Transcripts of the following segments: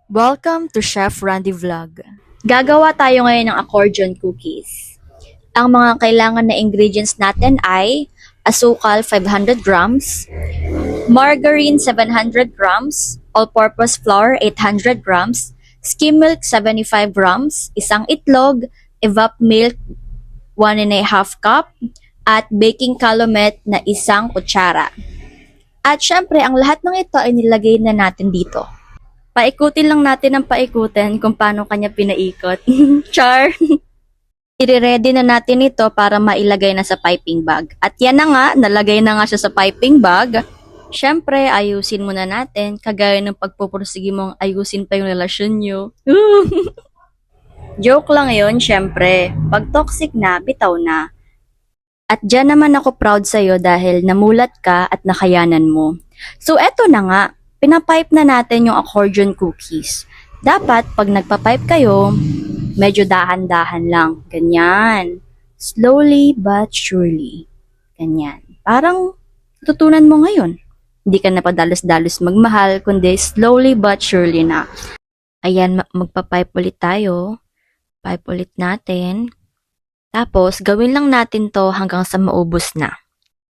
Welcome to Chef Randy Vlog. Gagawa tayo ngayon ng accordion cookies. Ang mga kailangan na ingredients natin ay asukal 500 grams, margarine 700 grams, all-purpose flour 800 grams, skim milk 75 grams, isang itlog, evap milk 1.5 cup, at baking calumet na isang kutsara. At syempre, ang lahat ng ito ay nilagay na natin dito. Paikutin lang natin ang paikutin kung paano kanya pinaikot. Char! I-ready na natin ito para mailagay na sa piping bag. At yan na nga, nalagay na nga siya sa piping bag. Siyempre, ayusin muna natin, kagaya ng pagpupursige mong ayusin pa yung relasyon nyo. Joke lang yun, siyempre. Pag toxic na, bitaw na. At dyan naman ako proud sa'yo dahil namulat ka at nakayanan mo. So eto na nga, pinapipe na natin yung accordion cookies. Dapat, pag nagpapipe kayo, medyo dahan-dahan lang. Ganyan. Slowly but surely. Ganyan. Parang tutunan mo ngayon. Hindi ka na padalos-dalos magmahal, kundi slowly but surely na. Ayan, magpapipe ulit tayo. Pipe ulit natin. Tapos, gawin lang natin to hanggang sa maubos na.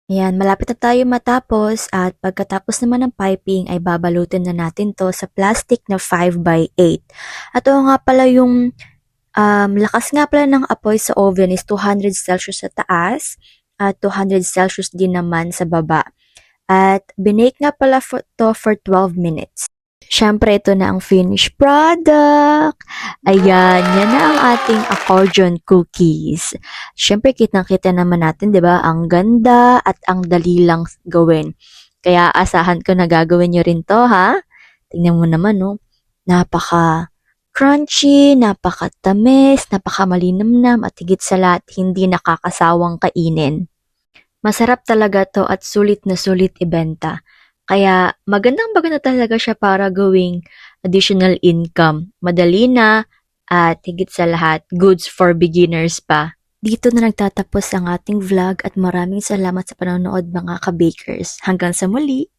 Ayan, malapit na tayo matapos at pagkatapos naman ng piping ay babalutin na natin to sa plastic na 5x8. At ito nga pala yung lakas nga pala ng apoy sa oven is 200 Celsius sa taas at 200 Celsius din naman sa baba. At binake nga pala to for 12 minutes. Siyempre, ito na ang finished product. Ayan, yan na ang ating accordion cookies. Siyempre, kitang-kita naman natin, di ba? Ang ganda at ang dali lang gawin. Kaya asahan ko na gagawin nyo rin to, ha? Tingnan mo naman, no? Napaka-crunchy, napaka-tamis, napaka-malinamnam, at higit sa lahat, hindi nakakasawang kainin. Masarap talaga to at sulit na sulit ibenta. Kaya magandang-maganda talaga siya para gawing additional income. Madali na at higit sa lahat, goods for beginners pa. Dito na nagtatapos ang ating vlog at maraming salamat sa panonood mga ka-bakers. Hanggang sa muli!